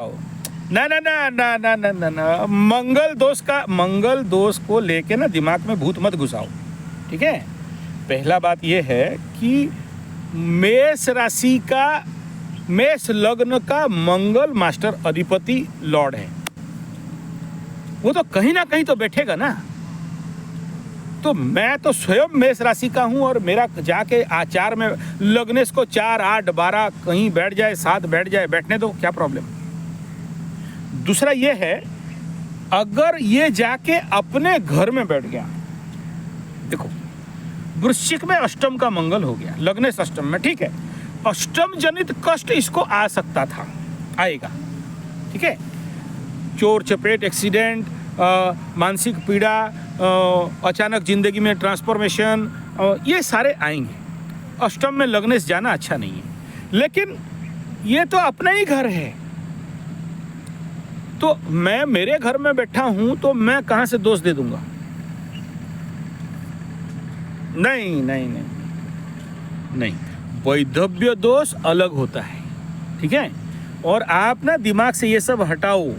ना ना ना ना ना ना ना ना, मंगल दोष को लेके ना दिमाग में भूत मत घुसाओ, ठीक है। पहला बात यह है कि मेष लग्न का मंगल मास्टर अधिपति लॉर्ड है, वो तो कहीं ना कहीं तो बैठेगा ना। तो मैं तो स्वयं मेष राशि का हूं और मेरा जाके आचार में लग्नेश को 4, 8, 12 कहीं बैठ जाए, 7 बैठ जाए, बैठने दो, क्या प्रॉब्लम। दूसरा ये है, अगर ये जाके अपने घर में बैठ गया, देखो वृश्चिक में अष्टम का मंगल हो गया, लग्नेश अष्टम में, ठीक है। अष्टम जनित कष्ट इसको आ सकता था, आएगा, ठीक है। चोर चपेट, एक्सीडेंट, मानसिक पीड़ा, अचानक जिंदगी में ट्रांसफॉर्मेशन, ये सारे आएंगे। अष्टम में लग्नेश जाना अच्छा नहीं है, लेकिन ये तो अपना ही घर है। तो मैं मेरे घर में बैठा हूं तो मैं कहां से दोष दे दूंगा? नहीं नहीं नहीं नहीं, वैधव्य दोष अलग होता है, ठीक है। और आप ना दिमाग से ये सब हटाओ।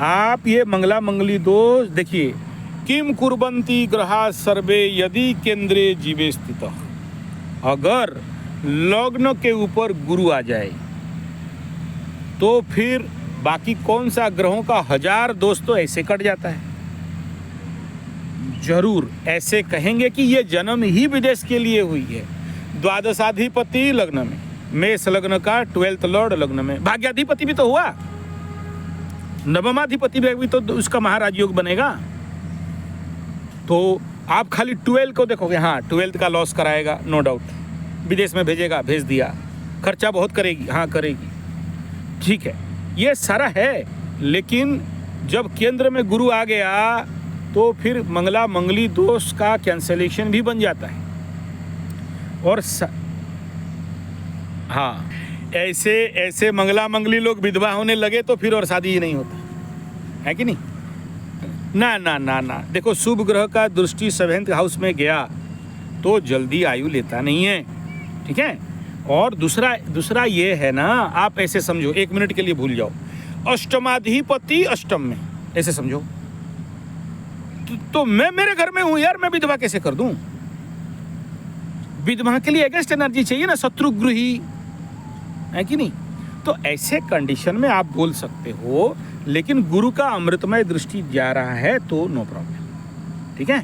आप ये मंगला मंगली दोष देखिए, किम कुर्वन्ति ग्रहा सर्वे यदि केंद्रे जीवे स्थित। अगर लग्न के ऊपर गुरु आ जाए तो फिर बाकी कौन सा ग्रहों का 1000 दोष तो ऐसे कट जाता है। जरूर ऐसे कहेंगे कि ये जन्म ही विदेश के लिए हुई है। द्वादशाधिपति लग्न में, मेष लग्न का 12th लॉर्ड लग्न में, भाग्याधिपति भी तो हुआ, नवमाधिपति भी तो उसका महाराज योग बनेगा। तो आप खाली 12 को देखोगे, हाँ 12th का लॉस कराएगा, नो डाउट, विदेश में भेजेगा, भेज दिया, खर्चा बहुत करेगी, हाँ करेगी, ठीक है, ये सारा है। लेकिन जब केंद्र में गुरु आ गया तो फिर मंगला मंगली दोष का कैंसलेशन भी बन जाता है। और हाँ, ऐसे मंगला मंगली लोग विधवा होने लगे तो फिर और शादी ही नहीं होता है कि नहीं। ना ना ना ना, देखो शुभ ग्रह का दृष्टि 7th हाउस में गया तो जल्दी आयु लेता नहीं है, ठीक है। और दूसरा ये है ना, आप ऐसे समझो, 1 मिनट के लिए भूल जाओ, अष्टमाधिपति अष्टम में, ऐसे समझो। तो मैं मेरे घर में हूं यार, मैं विधवा कैसे कर दूं? विधवा के लिए अगेंस्ट एनर्जी चाहिए ना, शत्रुगृही है कि नहीं। तो ऐसे कंडीशन में आप बोल सकते हो, लेकिन गुरु का अमृतमय दृष्टि जा रहा है तो नो प्रॉब्लम, ठीक है।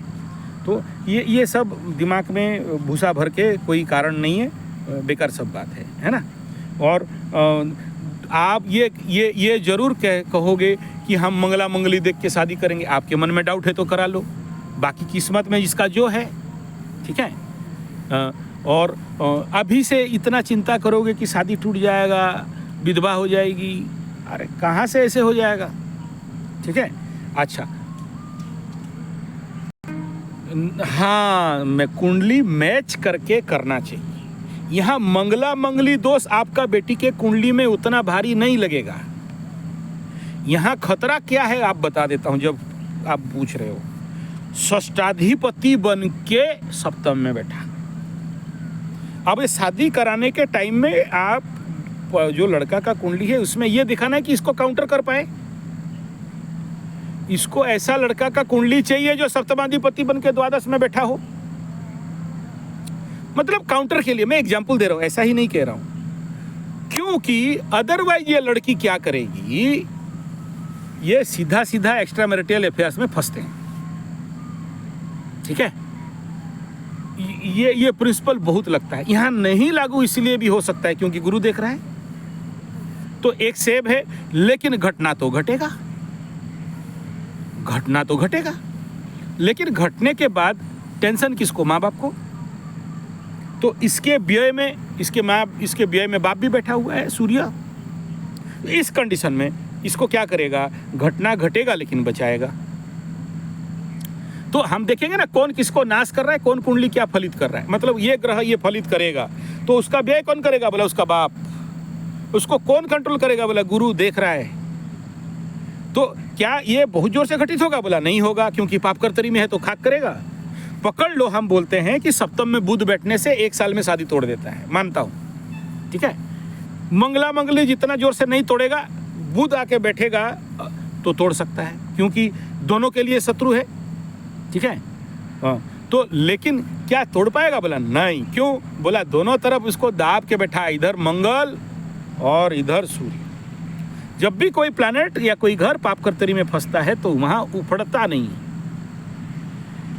तो ये सब दिमाग में भूसा भर के कोई कारण नहीं है, बेकार सब बात है ना। और आप ये जरूर कहोगे कि हम मंगला मंगली देख के शादी करेंगे। आपके मन में डाउट है तो करा लो, बाकी किस्मत में जिसका जो है, ठीक है। और अभी से इतना चिंता करोगे कि शादी टूट जाएगा, विधवा हो जाएगी, अरे कहाँ से ऐसे हो जाएगा, ठीक है। अच्छा, हाँ, मैं कुंडली मैच करके करना चाहिए। यहाँ मंगला मंगली दोष आपका बेटी के कुंडली में उतना भारी नहीं लगेगा। यहाँ खतरा क्या है आप बता देता हूँ, जब आप पूछ रहे हो। षष्ठाधिपति बन के सप्तम में बैठा। अब ये शादी कराने के टाइम में आप जो लड़का का कुंडली है उसमें ये दिखाना है कि इसको काउंटर कर पाए। इसको ऐसा लड़का का कुंडली चाहिए जो सप्तमाधिपति बन के द्वादश में बैठा हो। मतलब काउंटर के लिए मैं एग्जांपल दे रहा हूं, ऐसा ही नहीं कह रहा हूं, क्योंकि अदरवाइज ये लड़की क्या करेगी, ये सीधा सीधा एक्स्ट्रा मैरिटल अफेयर्स में फंसते हैं, ठीक है। ये प्रिंसिपल बहुत लगता है, यहां नहीं लागू इसलिए भी हो सकता है क्योंकि गुरु देख रहा है। तो एक सेब है, लेकिन घटना तो घटेगा, लेकिन घटने के बाद टेंशन किसको? माँ बाप को। तो इसके व्यय में बाप भी बैठा हुआ है, सूर्य। इस कंडीशन में इसको क्या करेगा? घटना घटेगा लेकिन बचाएगा। तो हम देखेंगे ना कौन किसको नाश कर रहा है, कौन कुंडली क्या फलित कर रहा है। मतलब ये ग्रह ये फलित करेगा तो उसका व्यय कौन करेगा? बोला उसका बाप। उसको कौन कंट्रोल करेगा? बोला गुरु देख रहा है। तो क्या ये बहुत जोर से घटित होगा? बोला नहीं होगा, क्योंकि पापकर्तरी में है तो खाक करेगा। पकड़ लो, हम बोलते हैं कि सप्तम में बुध बैठने से 1 साल में शादी तोड़ देता है, मानता हूं, ठीक है। मंगला मंगली जितना जोर से नहीं तोड़ेगा बुध आके बैठेगा तो तोड़ सकता है, क्योंकि दोनों के लिए शत्रु है, ठीक है। हाँ, तो लेकिन क्या तोड़ पाएगा? बोला नहीं। क्यों? बोला दोनों तरफ उसको दाब के बैठा, इधर मंगल और इधर सूर्य। जब भी कोई प्लैनेट या कोई घर पापकर्तरी में फंसता है तो वहाँ उफड़ता नहीं है।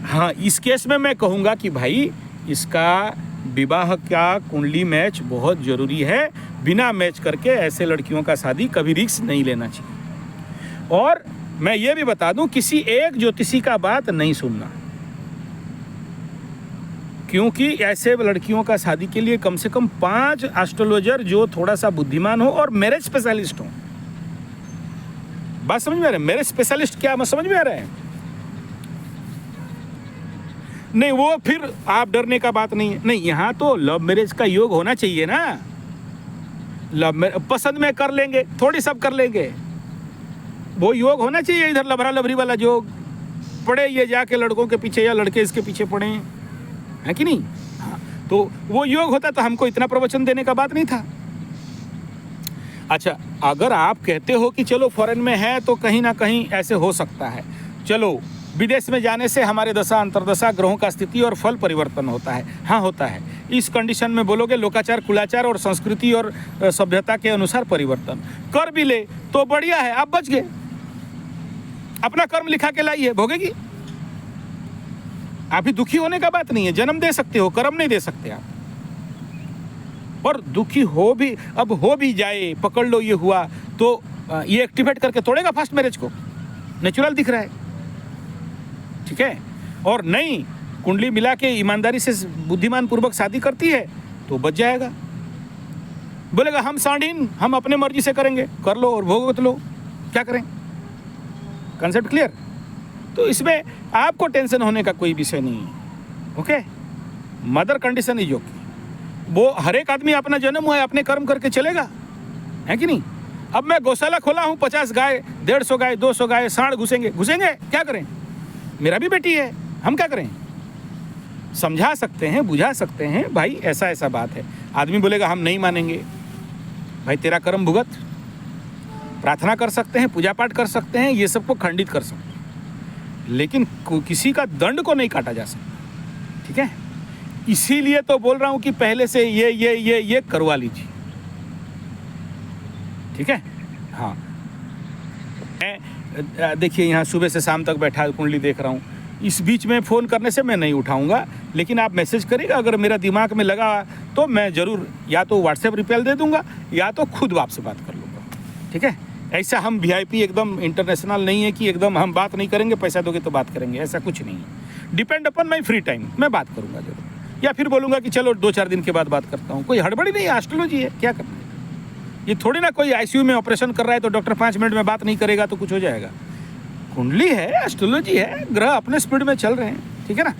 हाँ, इस केस में मैं कहूँगा कि भाई इसका विवाह का कुंडली मैच बहुत ज़रूरी है। बिना मैच करके ऐसे लड़कियों का शादी कभी रिस्क नहीं लेना चाहिए। और मैं ये भी बता दूं, किसी एक ज्योतिषी का बात नहीं सुनना, क्योंकि ऐसे लड़कियों का शादी के लिए कम से कम 5 एस्ट्रोलॉजर जो थोड़ा सा बुद्धिमान हो और मैरिज स्पेशलिस्ट हो। बात समझ में आ रहा है? मैरिज स्पेशलिस्ट क्या समझ में आ रहा है? नहीं, वो फिर आप डरने का बात नहीं है। नहीं, यहाँ तो लव मैरिज का योग होना चाहिए ना। पसंद में कर लेंगे, थोड़ी सब कर लेंगे, वो योग होना चाहिए। इधर लभरा लभरी वाला योग पड़े ये जाके लड़कों के पीछे या लड़के इसके पीछे पड़े, है कि नहीं? हाँ, तो वो योग होता तो हमको इतना प्रवचन देने का बात नहीं था। अच्छा, अगर आप कहते हो कि चलो फॉरेन में है तो कहीं ना कहीं ऐसे हो सकता है, चलो विदेश में जाने से हमारे दशा अंतरदशा ग्रहों का स्थिति और फल परिवर्तन होता है। हाँ, होता है। इस कंडीशन में बोलोगे लोकाचार कुलाचार और संस्कृति और सभ्यता के अनुसार परिवर्तन कर भी ले तो बढ़िया है, आप बच गए। अपना कर्म लिखा के लाइए, भोगेगी। अभी दुखी होने का बात नहीं है, जन्म दे सकते हो, कर्म नहीं दे सकते आप। और दुखी हो भी, अब हो भी जाए, पकड़ लो ये हुआ तो ये एक्टिवेट करके तोड़ेगा फास्ट मैरिज को, नेचुरल दिख रहा है, ठीक है। और नहीं, कुंडली मिला के ईमानदारी से बुद्धिमान पूर्वक शादी करती है तो बच जाएगा। बोलेगा हम सांडीन, हम अपने मर्जी से करेंगे, कर लो और भोग लो, क्या करें? Concept clear? तो इसमें आपको टेंशन होने का कोई विषय नहीं है, okay. Mother condition is okay. वो हर एक आदमी अपना जन्म हुआ है, अपने कर्म करके चलेगा, है कि नहीं? अब मैं गौशाला खोला हूँ, 50 गाय, 150 गाय, 200 गाय, सांड घुसेंगे, क्या करें? मेरा भी बेटी है, हम क्या करें? समझा सकते हैं, बुझा सकते हैं, भाई ऐसा ऐसा बात है। आदमी बोलेगा हम नहीं मानेंगे, भाई तेरा कर्म भुगत। प्रार्थना कर सकते हैं, पूजा पाठ कर सकते हैं, ये सबको खंडित कर सकते हैं, लेकिन किसी का दंड को नहीं काटा जा सकता, ठीक है। इसीलिए तो बोल रहा हूं कि पहले से ये करवा लीजिए, ठीक है। हाँ, मैं देखिए यहाँ सुबह से शाम तक बैठा कुंडली देख रहा हूँ। इस बीच में फ़ोन करने से मैं नहीं उठाऊंगा, लेकिन आप मैसेज करिएगा। अगर मेरा दिमाग में लगा तो मैं ज़रूर या तो व्हाट्सएप रिप्लाई दे दूंगा या तो खुद आपसे बात कर लूँगा, ठीक है। ऐसा हम VIP एकदम इंटरनेशनल नहीं है कि एकदम हम बात नहीं करेंगे, पैसा दोगे तो बात करेंगे, ऐसा कुछ नहीं है। Depend upon my free time, मैं बात करूँगा जरूर, या फिर बोलूँगा कि चलो 2-4 दिन के बाद बात करता हूँ। कोई हड़बड़ी नहीं है, एस्ट्रोलॉजी है, क्या करना है। ये थोड़ी ना कोई ICU में ऑपरेशन कर रहा है तो डॉक्टर 5 मिनट में बात नहीं करेगा तो कुछ हो जाएगा। कुंडली है, एस्ट्रोलॉजी है, ग्रह अपने स्पीड में चल रहे हैं, ठीक है ना।